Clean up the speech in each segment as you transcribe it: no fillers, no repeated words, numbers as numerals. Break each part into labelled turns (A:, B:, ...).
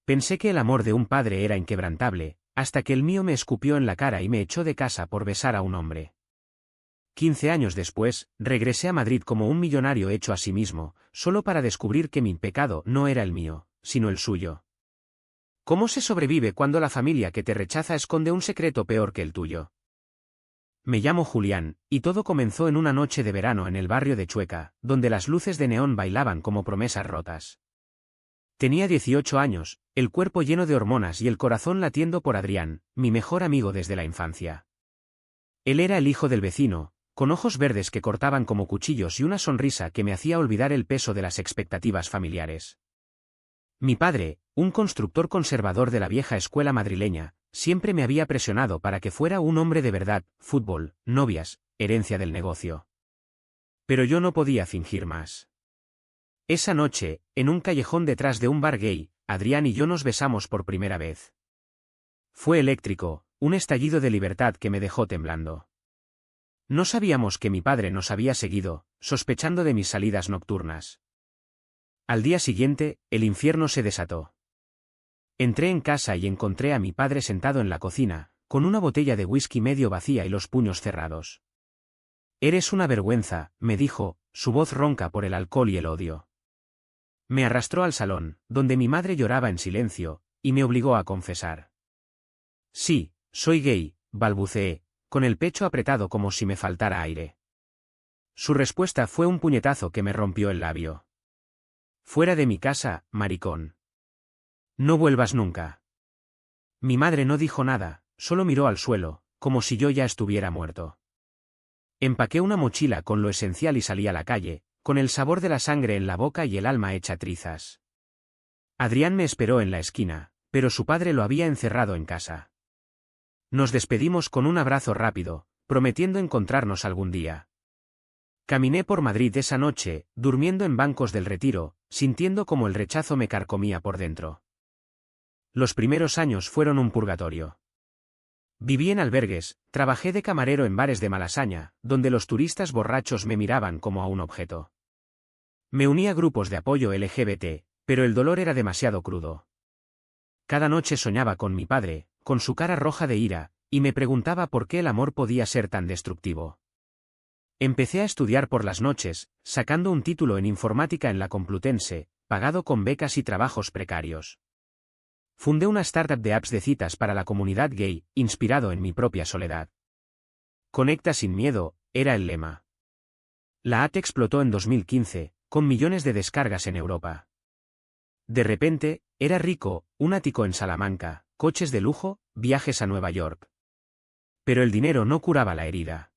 A: Pensé que el amor de un padre era inquebrantable, hasta que el mío me escupió en la cara y me echó de casa por besar a un hombre. 15 años después, regresé a Madrid como un millonario hecho a sí mismo, solo para descubrir que mi pecado no era el mío, sino el suyo. ¿Cómo se sobrevive cuando la familia que te rechaza esconde un secreto peor que el tuyo? Me llamo Julián, y todo comenzó en una noche de verano en el barrio de Chueca, donde las luces de neón bailaban como promesas rotas. Tenía 18 años, el cuerpo lleno de hormonas y el corazón latiendo por Adrián, mi mejor amigo desde la infancia. Él era el hijo del vecino, con ojos verdes que cortaban como cuchillos y una sonrisa que me hacía olvidar el peso de las expectativas familiares. Mi padre, un constructor conservador de la vieja escuela madrileña, siempre me había presionado para que fuera un hombre de verdad, fútbol, novias, herencia del negocio. Pero yo no podía fingir más. Esa noche, en un callejón detrás de un bar gay, Adrián y yo nos besamos por primera vez. Fue eléctrico, un estallido de libertad que me dejó temblando. No sabíamos que mi padre nos había seguido, sospechando de mis salidas nocturnas. Al día siguiente, el infierno se desató. Entré en casa y encontré a mi padre sentado en la cocina, con una botella de whisky medio vacía y los puños cerrados. «Eres una vergüenza», me dijo, su voz ronca por el alcohol y el odio. Me arrastró al salón, donde mi madre lloraba en silencio, y me obligó a confesar. «Sí, soy gay», balbuceé, con el pecho apretado como si me faltara aire. Su respuesta fue un puñetazo que me rompió el labio. «Fuera de mi casa, maricón. No vuelvas nunca». Mi madre no dijo nada, solo miró al suelo, como si yo ya estuviera muerto. Empaqué una mochila con lo esencial y salí a la calle, con el sabor de la sangre en la boca y el alma hecha trizas. Adrián me esperó en la esquina, pero su padre lo había encerrado en casa. Nos despedimos con un abrazo rápido, prometiendo encontrarnos algún día. Caminé por Madrid esa noche, durmiendo en bancos del Retiro, sintiendo como el rechazo me carcomía por dentro. Los primeros años fueron un purgatorio. Viví en albergues, trabajé de camarero en bares de Malasaña, donde los turistas borrachos me miraban como a un objeto. Me uní a grupos de apoyo LGBT, pero el dolor era demasiado crudo. Cada noche soñaba con mi padre, con su cara roja de ira, y me preguntaba por qué el amor podía ser tan destructivo. Empecé a estudiar por las noches, sacando un título en informática en la Complutense, pagado con becas y trabajos precarios. Fundé una startup de apps de citas para la comunidad gay, inspirado en mi propia soledad. Conecta sin miedo, era el lema. La app explotó en 2015, con millones de descargas en Europa. De repente, era rico, un ático en Salamanca, coches de lujo, viajes a Nueva York. Pero el dinero no curaba la herida.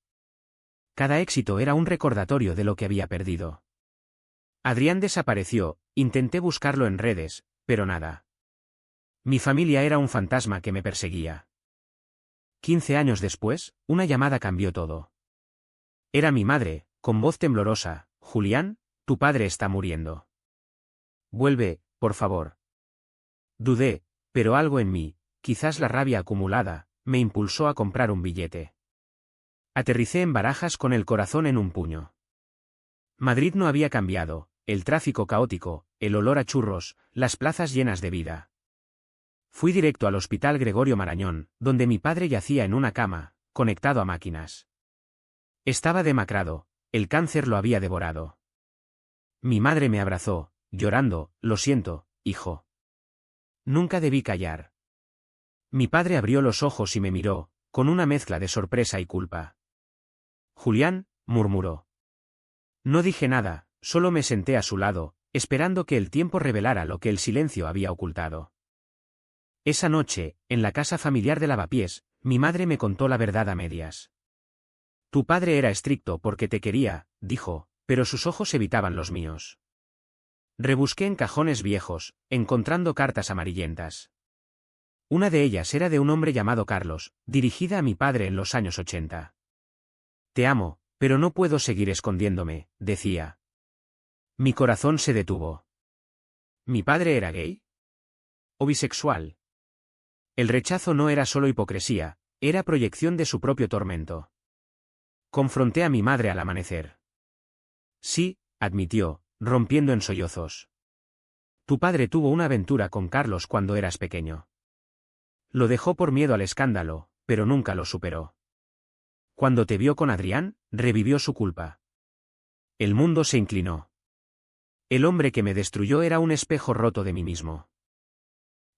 A: Cada éxito era un recordatorio de lo que había perdido. Adrián desapareció, intenté buscarlo en redes, pero nada. Mi familia era un fantasma que me perseguía. 15 años después, una llamada cambió todo. Era mi madre, con voz temblorosa: «Julián, tu padre está muriendo. Vuelve, por favor». Dudé, pero algo en mí, quizás la rabia acumulada, me impulsó a comprar un billete. Aterricé en Barajas con el corazón en un puño. Madrid no había cambiado, el tráfico caótico, el olor a churros, las plazas llenas de vida. Fui directo al Hospital Gregorio Marañón, donde mi padre yacía en una cama, conectado a máquinas. Estaba demacrado, el cáncer lo había devorado. Mi madre me abrazó, llorando: «Lo siento, hijo. Nunca debí callar». Mi padre abrió los ojos y me miró, con una mezcla de sorpresa y culpa. «Julián», murmuró. No dije nada, solo me senté a su lado, esperando que el tiempo revelara lo que el silencio había ocultado. Esa noche, en la casa familiar de Lavapiés, mi madre me contó la verdad a medias. «Tu padre era estricto porque te quería», dijo, pero sus ojos evitaban los míos. Rebusqué en cajones viejos, encontrando cartas amarillentas. Una de ellas era de un hombre llamado Carlos, dirigida a mi padre en los años 80. «Te amo, pero no puedo seguir escondiéndome», decía. Mi corazón se detuvo. ¿Mi padre era gay? ¿O bisexual? El rechazo no era solo hipocresía, era proyección de su propio tormento. Confronté a mi madre al amanecer. «Sí», admitió, rompiendo en sollozos. Tu padre tuvo una aventura con Carlos cuando eras pequeño. Lo dejó por miedo al escándalo, pero nunca lo superó. Cuando te vio con Adrián, revivió su culpa. El mundo se inclinó. El hombre que me destruyó era un espejo roto de mí mismo.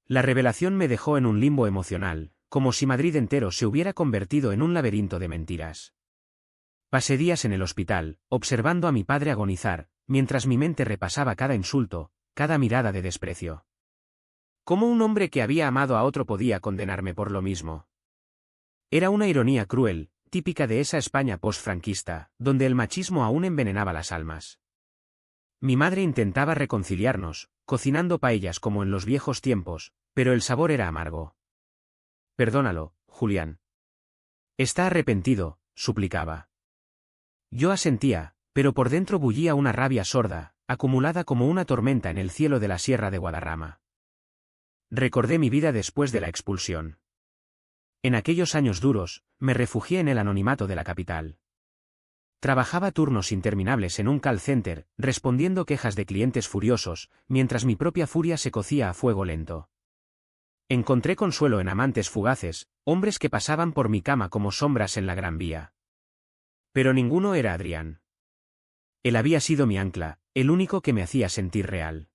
A: La revelación me dejó en un limbo emocional, como si Madrid entero se hubiera convertido en un laberinto de mentiras. Pasé días en el hospital, observando a mi padre agonizar, mientras mi mente repasaba cada insulto, cada mirada de desprecio. ¿Cómo un hombre que había amado a otro podía condenarme por lo mismo? Era una ironía cruel, típica de esa España postfranquista, donde el machismo aún envenenaba las almas. Mi madre intentaba reconciliarnos, cocinando paellas como en los viejos tiempos, pero el sabor era amargo. Perdónalo, Julián. Está arrepentido, suplicaba. Yo asentía, pero por dentro bullía una rabia sorda, acumulada como una tormenta en el cielo de la Sierra de Guadarrama. Recordé mi vida después de la expulsión. En aquellos años duros, me refugié en el anonimato de la capital. Trabajaba turnos interminables en un call center, respondiendo quejas de clientes furiosos, mientras mi propia furia se cocía a fuego lento. Encontré consuelo en amantes fugaces, hombres que pasaban por mi cama como sombras en la Gran Vía. Pero ninguno era Adrián. Él había sido mi ancla, el único que me hacía sentir real.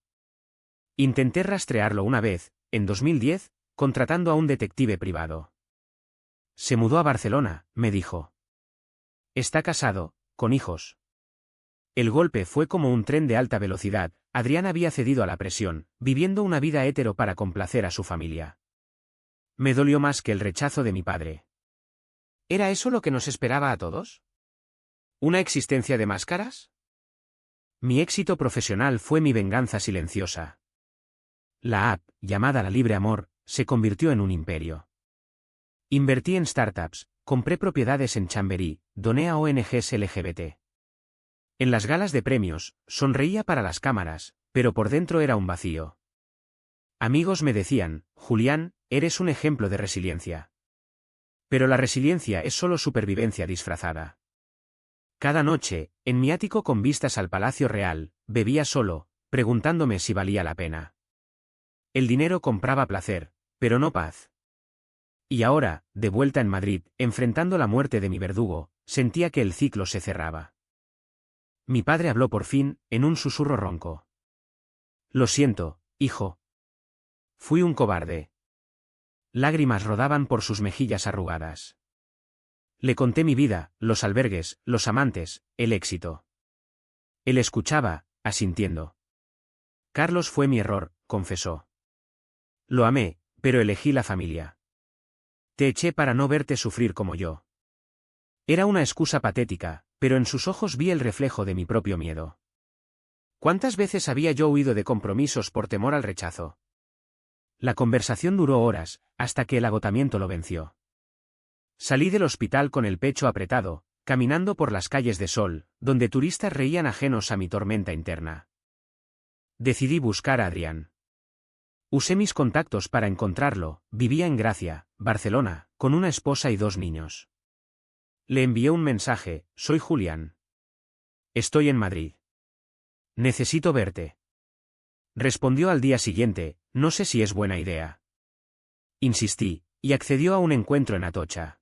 A: Intenté rastrearlo una vez, en 2010, contratando a un detective privado. Se mudó a Barcelona, me dijo. Está casado, con hijos. El golpe fue como un tren de alta velocidad. Adrián había cedido a la presión, viviendo una vida hétero para complacer a su familia. Me dolió más que el rechazo de mi padre. ¿Era eso lo que nos esperaba a todos? ¿Una existencia de máscaras? Mi éxito profesional fue mi venganza silenciosa. La app, llamada La Libre Amor, se convirtió en un imperio. Invertí en startups, compré propiedades en Chamberí, doné a ONGs LGBT. En las galas de premios, sonreía para las cámaras, pero por dentro era un vacío. Amigos me decían, Julián, eres un ejemplo de resiliencia. Pero la resiliencia es solo supervivencia disfrazada. Cada noche, en mi ático con vistas al Palacio Real, bebía solo, preguntándome si valía la pena. El dinero compraba placer, pero no paz. Y ahora, de vuelta en Madrid, enfrentando la muerte de mi verdugo, sentía que el ciclo se cerraba. Mi padre habló por fin, en un susurro ronco. Lo siento, hijo. Fui un cobarde. Lágrimas rodaban por sus mejillas arrugadas. Le conté mi vida, los albergues, los amantes, el éxito. Él escuchaba, asintiendo. Carlos fue mi error, confesó. Lo amé, pero elegí la familia. Te eché para no verte sufrir como yo. Era una excusa patética, pero en sus ojos vi el reflejo de mi propio miedo. ¿Cuántas veces había yo huido de compromisos por temor al rechazo? La conversación duró horas, hasta que el agotamiento lo venció. Salí del hospital con el pecho apretado, caminando por las calles de Sol, donde turistas reían ajenos a mi tormenta interna. Decidí buscar a Adrián. Usé mis contactos para encontrarlo. Vivía en Gracia, Barcelona, con una esposa y 2 niños. Le envié un mensaje: soy Julián. Estoy en Madrid. Necesito verte. Respondió al día siguiente: no sé si es buena idea. Insistí, y accedió a un encuentro en Atocha.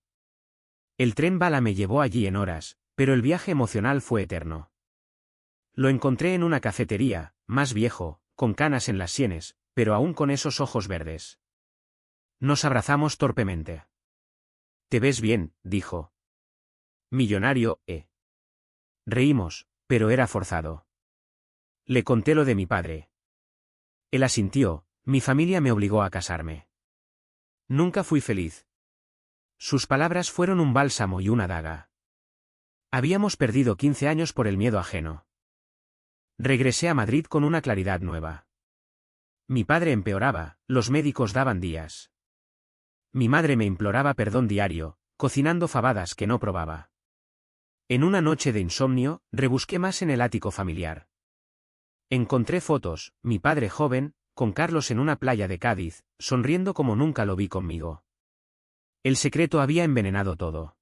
A: El tren bala me llevó allí en horas, pero el viaje emocional fue eterno. Lo encontré en una cafetería, más viejo, con canas en las sienes, pero aún con esos ojos verdes. Nos abrazamos torpemente. Te ves bien, dijo. Millonario, ¿eh? Reímos, pero era forzado. Le conté lo de mi padre. Él asintió: mi familia me obligó a casarme. Nunca fui feliz. Sus palabras fueron un bálsamo y una daga. Habíamos perdido 15 años por el miedo ajeno. Regresé a Madrid con una claridad nueva. Mi padre empeoraba, los médicos daban días. Mi madre me imploraba perdón diario, cocinando fabadas que no probaba. En una noche de insomnio, rebusqué más en el ático familiar. Encontré fotos: mi padre joven, con Carlos en una playa de Cádiz, sonriendo como nunca lo vi conmigo. El secreto había envenenado todo.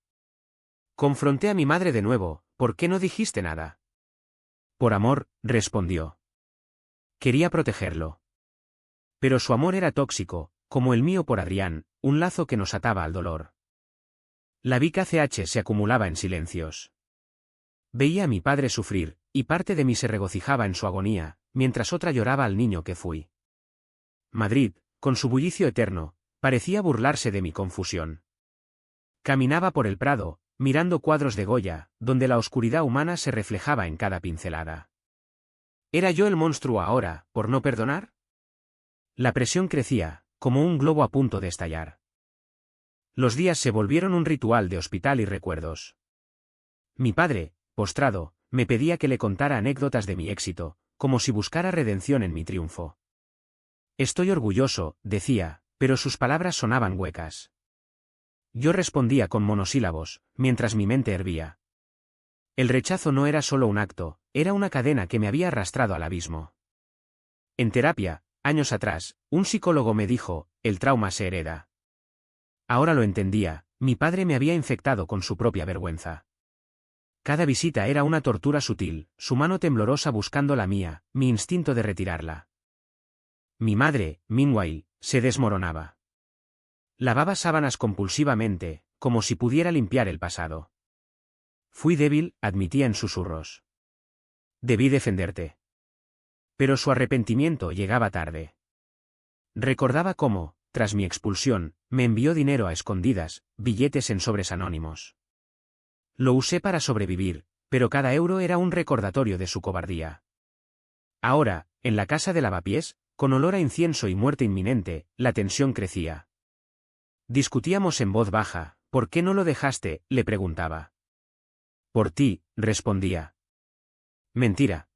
A: Confronté a mi madre de nuevo: ¿por qué no dijiste nada? Por amor, respondió. Quería protegerlo. Pero su amor era tóxico, como el mío por Adrián, un lazo que nos ataba al dolor. La Vic ACH se acumulaba en silencios. Veía a mi padre sufrir, y parte de mí se regocijaba en su agonía, mientras otra lloraba al niño que fui. Madrid, con su bullicio eterno, parecía burlarse de mi confusión. Caminaba por el Prado, mirando cuadros de Goya, donde la oscuridad humana se reflejaba en cada pincelada. ¿Era yo el monstruo ahora, por no perdonar? La presión crecía, como un globo a punto de estallar. Los días se volvieron un ritual de hospital y recuerdos. Mi padre, postrado, me pedía que le contara anécdotas de mi éxito, como si buscara redención en mi triunfo. Estoy orgulloso, decía, pero sus palabras sonaban huecas. Yo respondía con monosílabos, mientras mi mente hervía. El rechazo no era solo un acto, era una cadena que me había arrastrado al abismo. En terapia, años atrás, un psicólogo me dijo, el trauma se hereda. Ahora lo entendía, mi padre me había infectado con su propia vergüenza. Cada visita era una tortura sutil, su mano temblorosa buscando la mía, mi instinto de retirarla. Mi madre, meanwhile, se desmoronaba. Lavaba sábanas compulsivamente, como si pudiera limpiar el pasado. Fui débil, admitía en susurros. Debí defenderte. Pero su arrepentimiento llegaba tarde. Recordaba cómo, tras mi expulsión, me envió dinero a escondidas, billetes en sobres anónimos. Lo usé para sobrevivir, pero cada euro era un recordatorio de su cobardía. Ahora, en la casa de lavapiés, con olor a incienso y muerte inminente, la tensión crecía. Discutíamos en voz baja, ¿por qué no lo dejaste?, le preguntaba. Por ti, respondía. Mentira.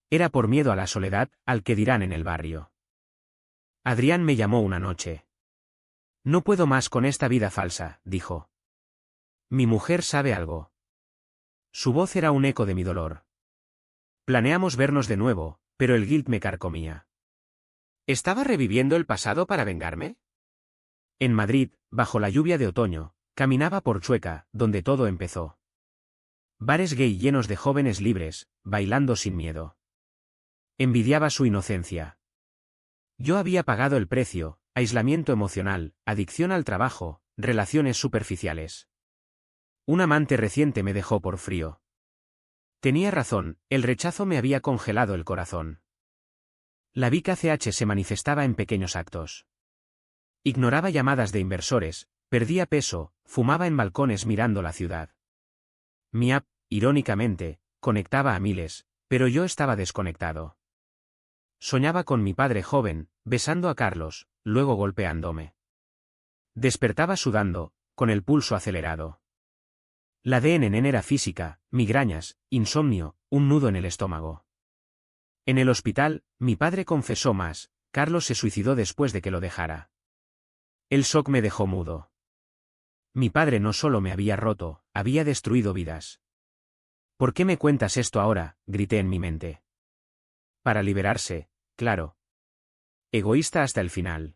A: Era por miedo a la soledad, al que dirán en el barrio. Adrián me llamó una noche. No puedo más con esta vida falsa, dijo. Mi mujer sabe algo. Su voz era un eco de mi dolor. Planeamos vernos de nuevo, pero el guilt me carcomía. ¿Estaba reviviendo el pasado para vengarme? En Madrid, bajo la lluvia de otoño, caminaba por Chueca, donde todo empezó. Bares gay llenos de jóvenes libres, bailando sin miedo. Envidiaba su inocencia. Yo había pagado el precio, aislamiento emocional, adicción al trabajo, relaciones superficiales. Un amante reciente me dejó por frío. Tenía razón, el rechazo me había congelado el corazón. La Vic ACH se manifestaba en pequeños actos. Ignoraba llamadas de inversores, perdía peso, fumaba en balcones mirando la ciudad. Mi app, irónicamente, conectaba a miles, pero yo estaba desconectado. Soñaba con mi padre joven, besando a Carlos, luego golpeándome. Despertaba sudando, con el pulso acelerado. La DNN era física, migrañas, insomnio, un nudo en el estómago. En el hospital, mi padre confesó más, Carlos se suicidó después de que lo dejara. El shock me dejó mudo. Mi padre no solo me había roto, había destruido vidas. ¿Por qué me cuentas esto ahora?, grité en mi mente. Para liberarse, claro. Egoísta hasta el final.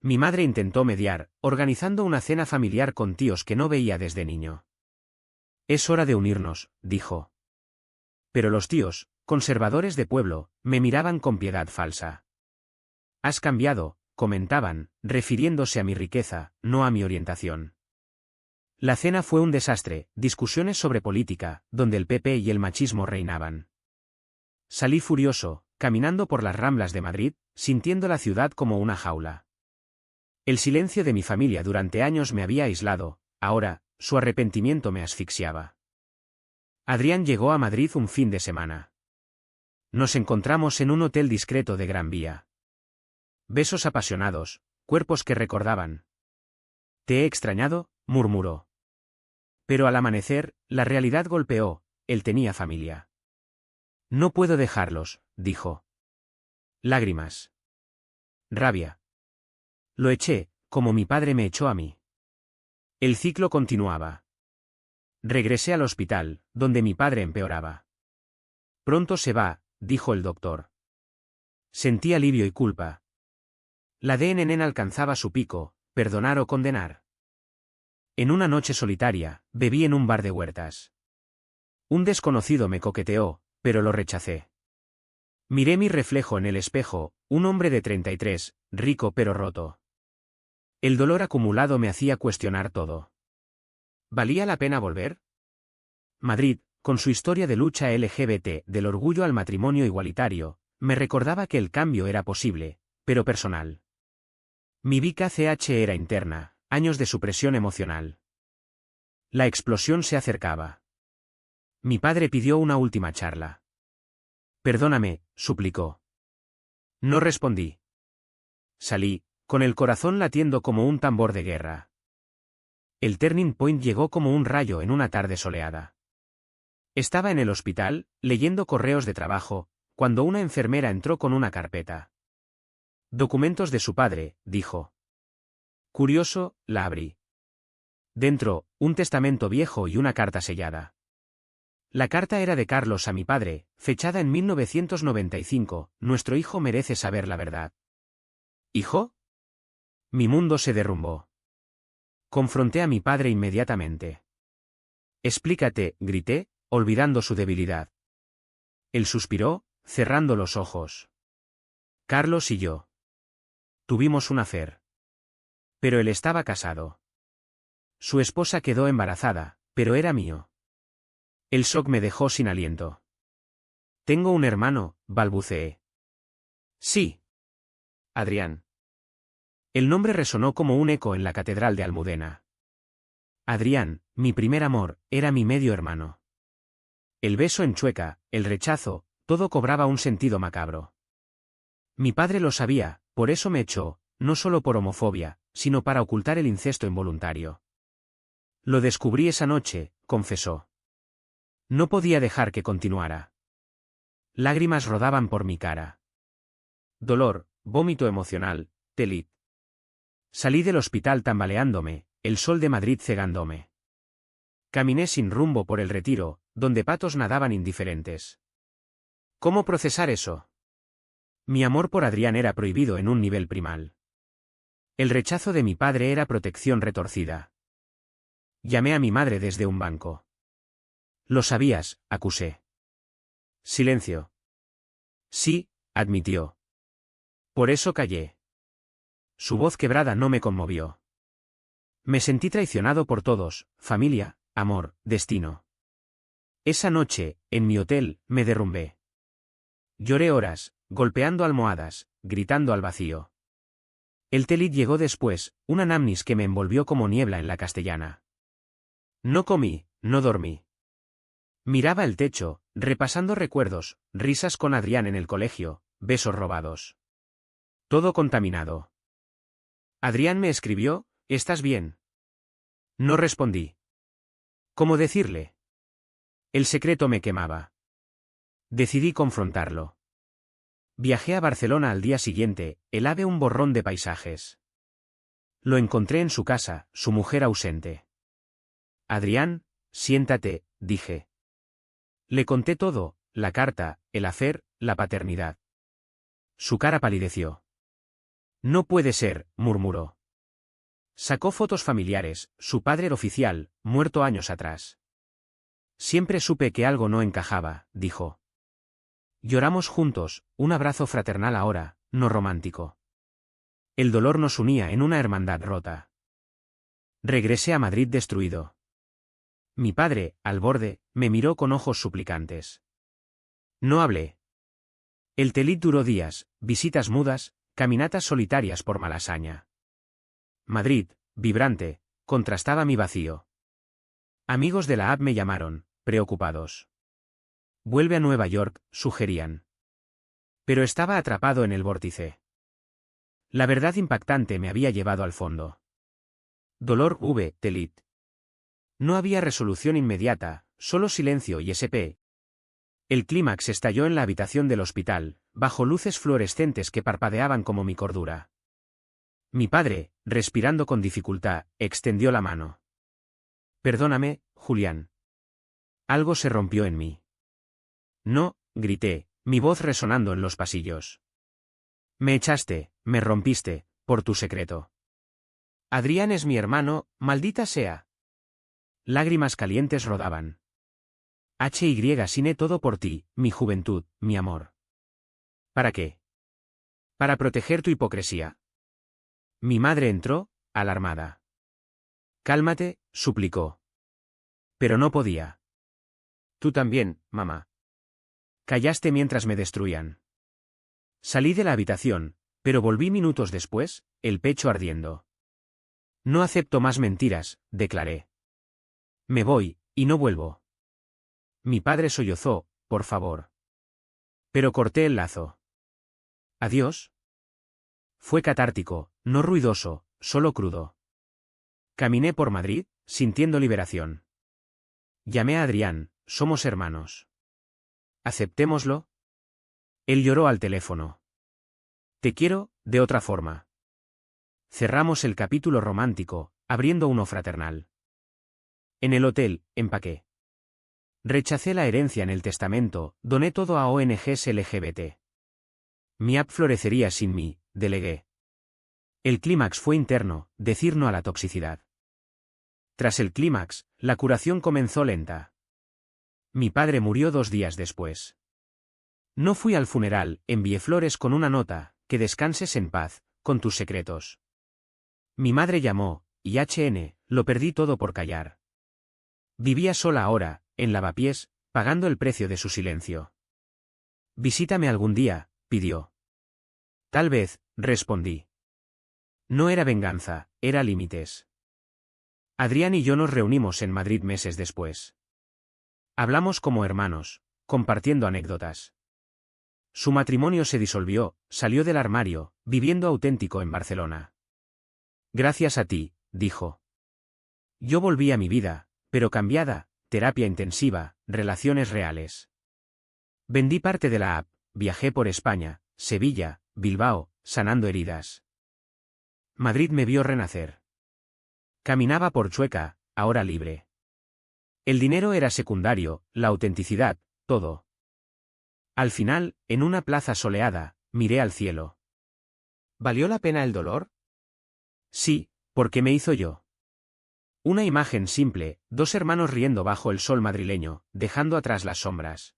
A: Mi madre intentó mediar, organizando una cena familiar con tíos que no veía desde niño. Es hora de unirnos, dijo. Pero los tíos, conservadores de pueblo, me miraban con piedad falsa. Has cambiado, comentaban, refiriéndose a mi riqueza, no a mi orientación. La cena fue un desastre, discusiones sobre política, donde el PP y el machismo reinaban. Salí furioso, caminando por las Ramblas de Madrid, sintiendo la ciudad como una jaula. El silencio de mi familia durante años me había aislado, ahora, su arrepentimiento me asfixiaba. Adrián llegó a Madrid un fin de semana. Nos encontramos en un hotel discreto de Gran Vía. Besos apasionados, cuerpos que recordaban. Te he extrañado, murmuró. Pero al amanecer, la realidad golpeó, él tenía familia. No puedo dejarlos, dijo. Lágrimas. Rabia. Lo eché, como mi padre me echó a mí. El ciclo continuaba. Regresé al hospital, donde mi padre empeoraba. Pronto se va, dijo el doctor. Sentí alivio y culpa. La DNN alcanzaba su pico, perdonar o condenar. En una noche solitaria, bebí en un bar de Huertas. Un desconocido me coqueteó, pero lo rechacé. Miré mi reflejo en el espejo, un hombre de 33, rico pero roto. El dolor acumulado me hacía cuestionar todo. ¿Valía la pena volver? Madrid, con su historia de lucha LGBT, del orgullo al matrimonio igualitario, me recordaba que el cambio era posible, pero personal. Mi VKCH era interna, años de supresión emocional. La explosión se acercaba. Mi padre pidió una última charla. Perdóname, suplicó. No respondí. Salí, con el corazón latiendo como un tambor de guerra. El turning point llegó como un rayo en una tarde soleada. Estaba en el hospital, leyendo correos de trabajo, cuando una enfermera entró con una carpeta. Documentos de su padre, dijo. Curioso, la abrí. Dentro, un testamento viejo y una carta sellada. La carta era de Carlos a mi padre, fechada en 1995, nuestro hijo merece saber la verdad. ¿Hijo? Mi mundo se derrumbó. Confronté a mi padre inmediatamente. Explícate, grité, olvidando su debilidad. Él suspiró, cerrando los ojos. Carlos y yo. Tuvimos un affair. Pero él estaba casado. Su esposa quedó embarazada, pero era mío. El shock me dejó sin aliento. Tengo un hermano, balbuceé. Sí. Adrián. El nombre resonó como un eco en la catedral de Almudena. Adrián, mi primer amor, era mi medio hermano. El beso en Chueca, el rechazo, todo cobraba un sentido macabro. Mi padre lo sabía, por eso me echó, no solo por homofobia, sino para ocultar el incesto involuntario. Lo descubrí esa noche, confesó. No podía dejar que continuara. Lágrimas rodaban por mi cara. Dolor, vómito emocional, telit. Salí del hospital tambaleándome, el sol de Madrid cegándome. Caminé sin rumbo por el Retiro, donde patos nadaban indiferentes. ¿Cómo procesar eso? Mi amor por Adrián era prohibido en un nivel primal. El rechazo de mi padre era protección retorcida. Llamé a mi madre desde un banco. Lo sabías, acusé. Silencio. Sí, admitió. Por eso callé. Su voz quebrada no me conmovió. Me sentí traicionado por todos, familia, amor, destino. Esa noche, en mi hotel, me derrumbé. Lloré horas, golpeando almohadas, gritando al vacío. El telit llegó después, una anamnis que me envolvió como niebla en la Castellana. No comí, no dormí. Miraba el techo, repasando recuerdos, risas con Adrián en el colegio, besos robados. Todo contaminado. Adrián me escribió, ¿estás bien? No respondí. ¿Cómo decirle? El secreto me quemaba. Decidí confrontarlo. Viajé a Barcelona al día siguiente, el ave un borrón de paisajes. Lo encontré en su casa, su mujer ausente. Adrián, siéntate, dije. Le conté todo, la carta, el affair, la paternidad. Su cara palideció. No puede ser, murmuró. Sacó fotos familiares, su padre era oficial, muerto años atrás. Siempre supe que algo no encajaba, dijo. Lloramos juntos, un abrazo fraternal ahora, no romántico. El dolor nos unía en una hermandad rota. Regresé a Madrid destruido. Mi padre, al borde, me miró con ojos suplicantes. No hablé. El telit duró días, visitas mudas, caminatas solitarias por Malasaña. Madrid, vibrante, contrastaba mi vacío. Amigos de la app me llamaron, preocupados. Vuelve a Nueva York, sugerían. Pero estaba atrapado en el vórtice. La verdad impactante me había llevado al fondo. Dolor telit. No había resolución inmediata, solo silencio y SP. El clímax estalló en la habitación del hospital, bajo luces fluorescentes que parpadeaban como mi cordura. Mi padre, respirando con dificultad, extendió la mano. Perdóname, Julián. Algo se rompió en mí. No, grité, mi voz resonando en los pasillos. Me echaste, me rompiste, por tu secreto. Adrián es mi hermano, maldita sea. Lágrimas calientes rodaban. HY siné todo por ti, mi juventud, mi amor. ¿Para qué? Para proteger tu hipocresía. Mi madre entró, alarmada. Cálmate, suplicó. Pero no podía. Tú también, mamá. Callaste mientras me destruían. Salí de la habitación, pero volví minutos después, el pecho ardiendo. No acepto más mentiras, declaré. Me voy, y no vuelvo. Mi padre sollozó, por favor. Pero corté el lazo. Adiós. Fue catártico, no ruidoso, solo crudo. Caminé por Madrid, sintiendo liberación. Llamé a Adrián, somos hermanos. ¿Aceptémoslo? Él lloró al teléfono. Te quiero, de otra forma. Cerramos el capítulo romántico, abriendo uno fraternal. En el hotel, empaqué. Rechacé la herencia en el testamento, doné todo a ONGs LGBT. Mi app florecería sin mí, delegué. El clímax fue interno, decir no a la toxicidad. Tras el clímax, la curación comenzó lenta. Mi padre murió 2 días después. No fui al funeral, envié flores con una nota, que descanses en paz, con tus secretos. Mi madre llamó, y lo perdí todo por callar. Vivía sola ahora, en Lavapiés, pagando el precio de su silencio. Visítame algún día, pidió. Tal vez, respondí. No era venganza, era límites. Adrián y yo nos reunimos en Madrid meses después. Hablamos como hermanos, compartiendo anécdotas. Su matrimonio se disolvió, salió del armario, viviendo auténtico en Barcelona. Gracias a ti, dijo. Yo volví a mi vida, pero cambiada, terapia intensiva, relaciones reales. Vendí parte de la app, viajé por España, Sevilla, Bilbao, sanando heridas. Madrid me vio renacer. Caminaba por Chueca, ahora libre. El dinero era secundario, la autenticidad, todo. Al final, en una plaza soleada, miré al cielo. ¿Valió la pena el dolor? Sí, porque me hizo yo. Una imagen simple, 2 hermanos riendo bajo el sol madrileño, dejando atrás las sombras.